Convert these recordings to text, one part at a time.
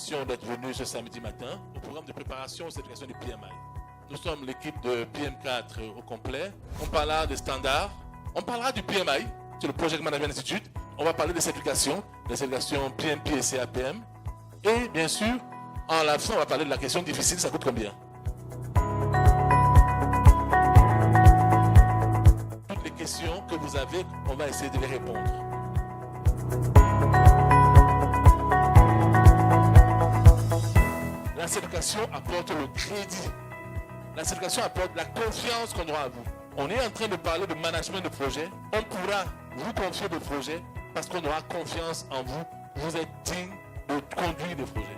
l'invitation d'être venu ce samedi matin au programme de préparation aux certifications du PMI. Nous sommes l'équipe de PM4 au complet. On parlera des standards. On parlera du PMI, c'est le Project Management Institute. On va parler des certifications PMP et CAPM. Et bien sûr, en la fin, on va parler de la question difficile, ça coûte combien? Toutes les questions que vous avez, on va essayer de les répondre. La certification apporte le crédit. La certification apporte la confiance qu'on aura à vous. On est en train de parler de management de projet. On pourra vous confier des projets parce qu'on aura confiance en vous. Vous êtes digne de conduire des projets.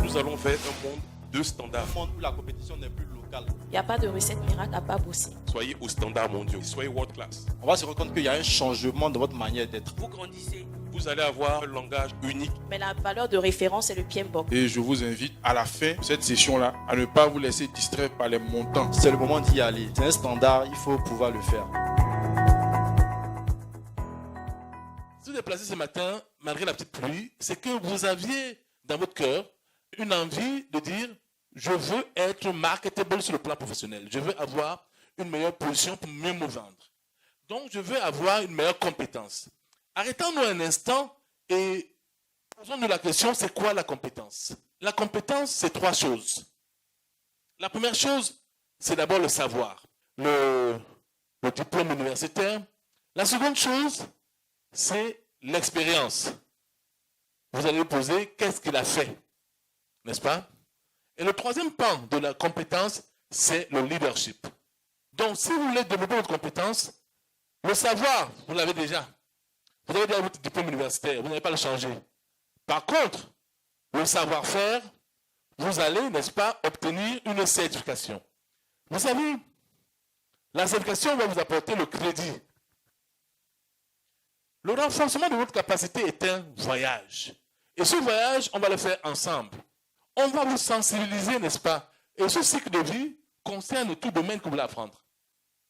Nous allons vers un monde de standards. Un monde où la compétition n'est plus locale. Il n'y a pas de recette miracle à pas bosser. Soyez aux standards mondiaux. Soyez world class. On va se rendre compte qu'il y a un changement dans votre manière d'être. Vous grandissez. Vous allez avoir un langage unique. Mais la valeur de référence, c'est le PMBOK. Et je vous invite à la fin de cette session-là à ne pas vous laisser distraire par les montants. C'est le moment d'y aller. C'est un standard, il faut pouvoir le faire. Si vous êtes placé ce matin, malgré la petite pluie, c'est que vous aviez dans votre cœur une envie de dire « Je veux être marketable sur le plan professionnel. Je veux avoir une meilleure position pour mieux me vendre. Donc, je veux avoir une meilleure compétence. » Arrêtons-nous un instant et posons-nous la question, c'est quoi la compétence? La compétence, c'est trois choses. La première chose, c'est d'abord le savoir, le diplôme universitaire. La seconde chose, c'est l'expérience. Vous allez vous poser, qu'est-ce qu'il a fait? N'est-ce pas? Et le troisième pan de la compétence, c'est le leadership. Donc, si vous voulez développer votre compétence, le savoir, vous l'avez déjà. Vous avez déjà votre diplôme universitaire, vous n'allez pas le changer. Par contre, le savoir-faire, vous allez, n'est-ce pas, obtenir une certification. Vous savez, la certification va vous apporter le crédit. Le renforcement de votre capacité est un voyage. Et ce voyage, on va le faire ensemble. On va vous sensibiliser, n'est-ce pas? Et ce cycle de vie concerne tout domaine que vous voulez apprendre.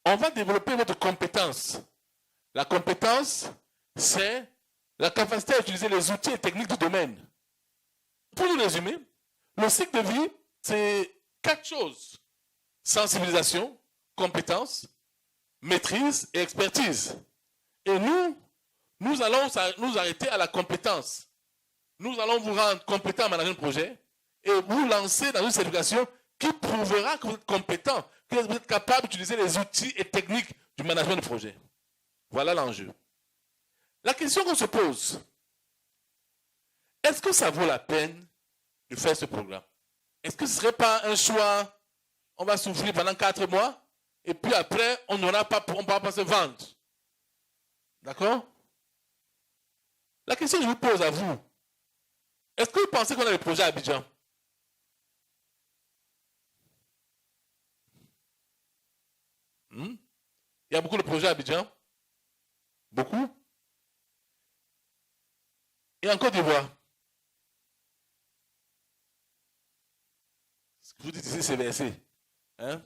On va développer votre compétence. La compétence, c'est la capacité à utiliser les outils et techniques du domaine. Pour nous résumer, le cycle de vie, c'est 4 choses. Sensibilisation, compétence, maîtrise et expertise. Et nous allons nous arrêter à la compétence. Nous allons vous rendre compétent en management de projet et vous lancer dans une certification qui prouvera que vous êtes compétent, que vous êtes capable d'utiliser les outils et techniques du management de projet. Voilà l'enjeu. La question qu'on se pose, est-ce que ça vaut la peine de faire ce programme? Est-ce que ce ne serait pas un choix, on va souffrir pendant 4 mois, et puis après, on ne pourra pas se vendre? D'accord? La question que je vous pose à vous, est-ce que vous pensez qu'on a des projets à Abidjan? Il y a beaucoup de projets à Abidjan? Beaucoup? Et en Côte d'Ivoire? Ce que vous dites ici, c'est versé. Hein?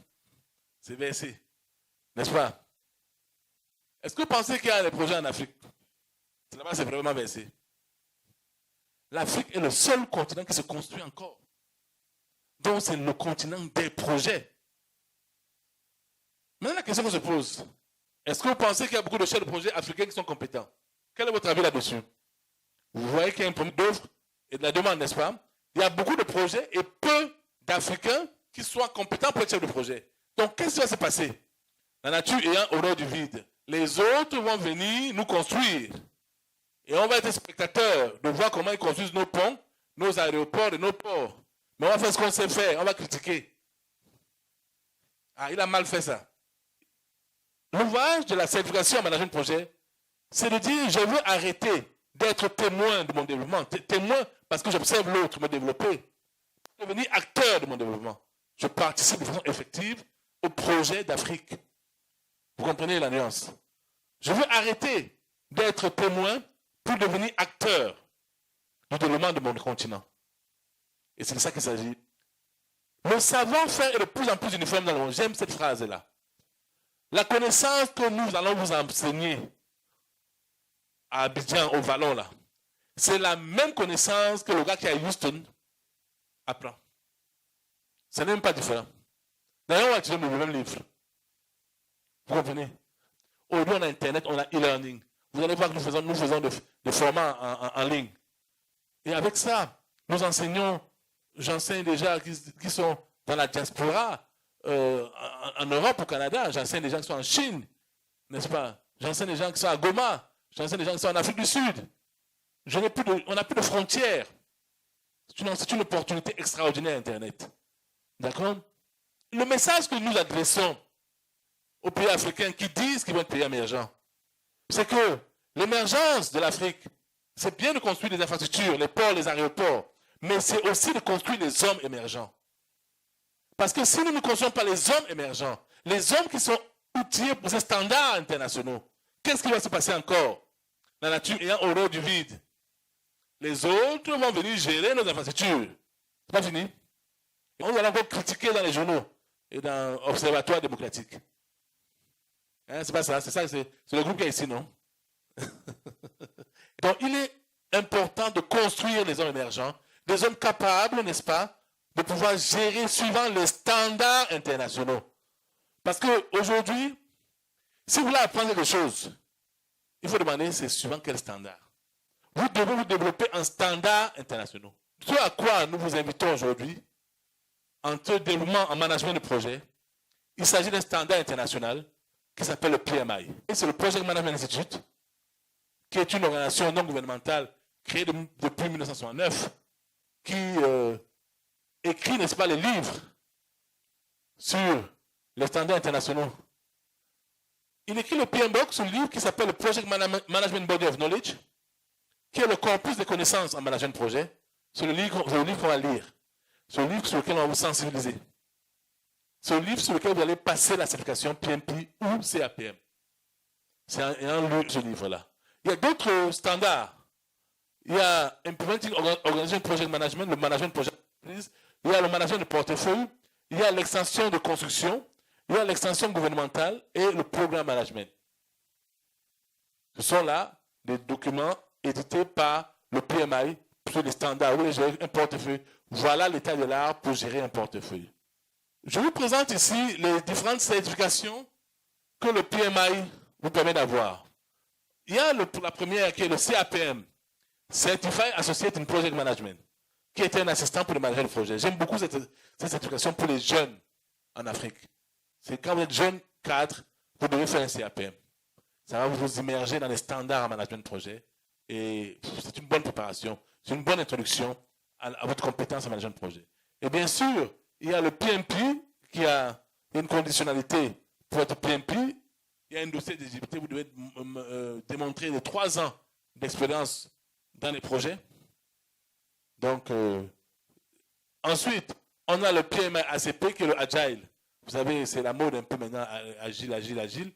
C'est versé. N'est-ce pas? Est-ce que vous pensez qu'il y a des projets en Afrique? Là-bas, c'est vraiment versé. L'Afrique est le seul continent qui se construit encore. Donc, c'est le continent des projets. Maintenant, la question qu'on se pose, est-ce que vous pensez qu'il y a beaucoup de chefs de projet africains qui sont compétents? Quel est votre avis là-dessus? Vous voyez qu'il y a un problème d'offre et de la demande, n'est-ce pas? Il y a beaucoup de projets et peu d'Africains qui soient compétents pour être chefs de projet. Donc, qu'est-ce qui va se passer? La nature ayant horreur du vide, les autres vont venir nous construire. Et on va être spectateurs de voir comment ils construisent nos ponts, nos aéroports et nos ports. Mais on va faire ce qu'on sait faire, on va critiquer. Ah, il a mal fait ça. L'ouvrage de la certification en management de projet, c'est de dire, je veux arrêter d'être témoin de mon développement. Témoin parce que j'observe l'autre me développer. Devenir acteur de mon développement. Je participe de façon effective au projet d'Afrique. Vous comprenez la nuance? Je veux arrêter d'être témoin pour devenir acteur du développement de mon continent. Et c'est de ça qu'il s'agit. Le savoir-faire est de plus en plus uniforme dans le monde. J'aime cette phrase-là. La connaissance que nous allons vous enseigner à Abidjan, au Vallon, là, c'est la même connaissance que le gars qui est à Houston apprend. Ce n'est même pas différent. D'ailleurs, on va utiliser le même livre. Vous comprenez? Aujourd'hui, on a Internet, on a e-learning. Vous allez voir que nous faisons des formats en ligne. Et avec ça, nous enseignons, j'enseigne déjà qui sont dans la diaspora, en Europe, au Canada, j'enseigne des gens qui sont en Chine, n'est-ce pas? J'enseigne des gens qui sont à Goma, j'enseigne des gens qui sont en Afrique du Sud. On n'a plus de frontières. C'est une opportunité extraordinaire, Internet. D'accord? Le message que nous adressons aux pays africains qui disent qu'ils vont être pays émergents, c'est que l'émergence de l'Afrique, c'est bien de construire des infrastructures, les ports, les aéroports, mais c'est aussi de construire des hommes émergents. Parce que si nous ne construisons pas les hommes émergents, les hommes qui sont outillés pour ces standards internationaux, qu'est-ce qui va se passer encore? La nature ayant horreur du vide. Les autres vont venir gérer nos infrastructures. C'est pas fini. Et on va encore critiquer dans les journaux et dans l'Observatoire démocratique. Hein, c'est pas ça, c'est le groupe qui est ici, non? Donc, il est important de construire les hommes émergents, des hommes capables, n'est-ce pas, de pouvoir gérer suivant les standards internationaux. Parce qu'aujourd'hui, si vous voulez apprendre quelque chose, il faut demander c'est suivant quel standard. Vous devez vous développer un standard international. Ce à quoi nous vous invitons aujourd'hui, entre développement en management de projet, il s'agit d'un standard international qui s'appelle le PMI. Et c'est le Project Management Institute, qui est une organisation non gouvernementale créée depuis 1969, qui écrit, n'est-ce pas, les livres sur les standards internationaux. Il écrit le PMBOK sur le livre qui s'appelle le Project Management Body of Knowledge, qui est le corpus de connaissances en management de projet. C'est le livre qu'on va lire. C'est le livre sur lequel on va vous sensibiliser. C'est le livre sur lequel vous allez passer la certification PMP ou CAPM. C'est un ce livre-là. Il y a d'autres standards. Il y a Implementing Organization Project Management, le management de projet. Il y a le management de portefeuille. Il y a l'extension de construction. Il y a l'extension gouvernementale et le programme management. Ce sont là des documents édités par le PMI sur les standards. Vous voulez gérer un portefeuille. Voilà l'état de l'art pour gérer un portefeuille. Je vous présente ici les différentes certifications que le PMI vous permet d'avoir. Il y a la première qui est le CAPM, Certified Associate in Project Management, qui est un assistant pour le management de projet. J'aime beaucoup cette certification pour les jeunes en Afrique. C'est quand vous êtes jeune cadre, vous devez faire un CAPM. Ça va vous immerger dans les standards en management de projet. Et c'est une bonne préparation, c'est une bonne introduction à votre compétence en management de projet. Et bien sûr, il y a le PMP qui a une conditionnalité pour être PMP. Il y a un dossier d'éligibilité, vous devez démontrer les 3 ans d'expérience dans les projets. Donc, ensuite, on a le PMI ACP qui est le Agile. Vous savez, c'est la mode un peu maintenant, agile.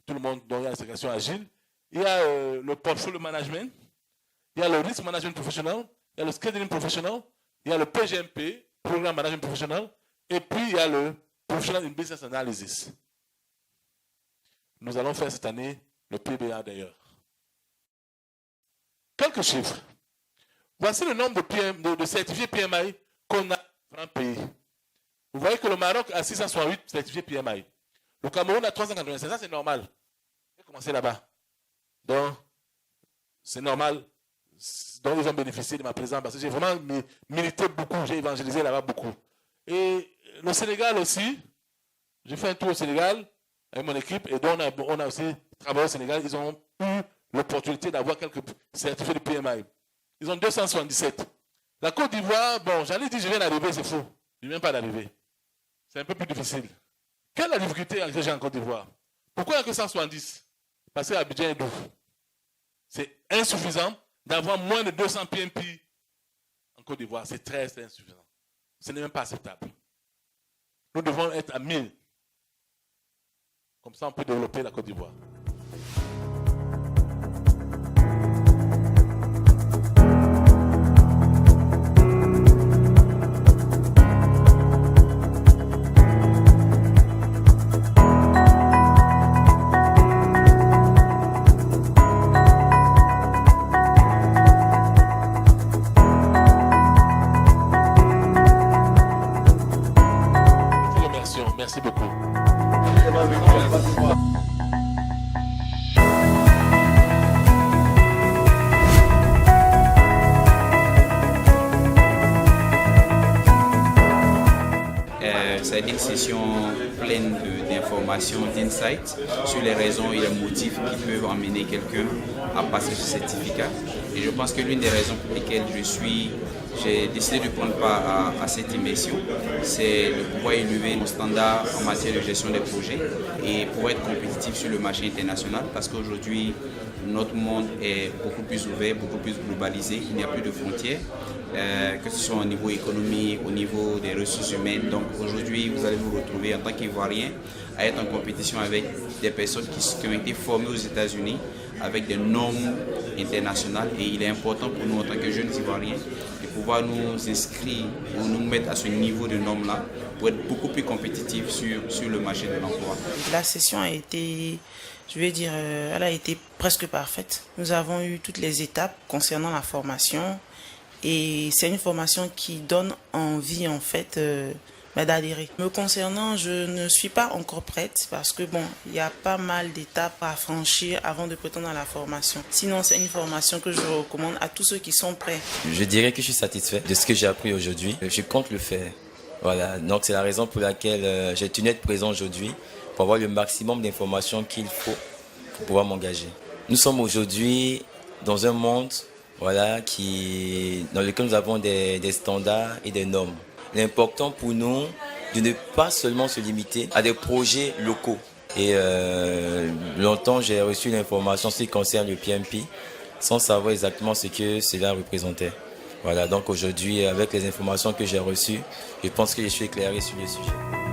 Tout le monde doit la ségrégation agile. Il y a le portfolio management. Il y a le risk management professionnel. Il y a le scheduling professionnel. Il y a le PGMP, programme management professionnel. Et puis, il y a le professional in business analysis. Nous allons faire cette année le PBA d'ailleurs. Quelques chiffres. Voici le nombre de certifiés PMI qu'on a dans un pays. Vous voyez que le Maroc a 668 certifiés PMI. Le Cameroun a 396. Ça, c'est normal. On va commencer là-bas. Donc, c'est normal. Donc, ils ont bénéficié de ma présence parce que j'ai vraiment milité beaucoup. J'ai évangélisé là-bas beaucoup. Et le Sénégal aussi. J'ai fait un tour au Sénégal avec mon équipe. Et donc, on a aussi travaillé au Sénégal. Ils ont eu l'opportunité d'avoir quelques certifiés de PMI. Ils ont 277. La Côte d'Ivoire, bon, j'allais dire je viens d'arriver, c'est faux. Je ne viens pas d'arriver. C'est un peu plus difficile. Quelle est la difficulté à j'ai en Côte d'Ivoire? Pourquoi il n'y a que 170? Parce que Abidjan est doux. C'est insuffisant d'avoir moins de 200 PMP en Côte d'Ivoire. C'est très insuffisant. Ce n'est même pas acceptable. Nous devons être à 1000. Comme ça, on peut développer la Côte d'Ivoire. Merci beaucoup. Ça a été une session pleine d'informations, d'insights sur les raisons et les motifs qui peuvent amener quelqu'un à passer ce certificat. Et je pense que l'une des raisons pour lesquelles j'ai décidé de prendre part à cette immersion, c'est de pouvoir élever nos standards en matière de gestion des projets et pour être compétitif sur le marché international, parce qu'aujourd'hui, notre monde est beaucoup plus ouvert, beaucoup plus globalisé, il n'y a plus de frontières, que ce soit au niveau économique, au niveau des ressources humaines. Donc aujourd'hui, vous allez vous retrouver en tant qu'Ivoirien à être en compétition avec des personnes qui ont été formées aux États-Unis avec des normes internationales, et il est important pour nous en tant que jeunes Ivoiriens de pouvoir nous inscrire ou nous mettre à ce niveau de normes-là pour être beaucoup plus compétitifs sur le marché de l'emploi. La session a été, je vais dire, elle a été presque parfaite. Nous avons eu toutes les étapes concernant la formation, et c'est une formation qui donne envie en fait d'adhérer. Me concernant, je ne suis pas encore prête parce que bon, il y a pas mal d'étapes à franchir avant de prétendre à la formation. Sinon, c'est une formation que je recommande à tous ceux qui sont prêts. Je dirais que je suis satisfait de ce que j'ai appris aujourd'hui. Je compte le faire. Voilà, donc c'est la raison pour laquelle j'ai tenu à être présent aujourd'hui, pour avoir le maximum d'informations qu'il faut pour pouvoir m'engager. Nous sommes aujourd'hui dans un monde dans lequel nous avons des standards et des normes. L'important pour nous de ne pas seulement se limiter à des projets locaux. Et longtemps, j'ai reçu l'information qui concerne le PMP sans savoir exactement ce que cela représentait. Voilà, donc aujourd'hui, avec les informations que j'ai reçues, je pense que je suis éclairé sur le sujet.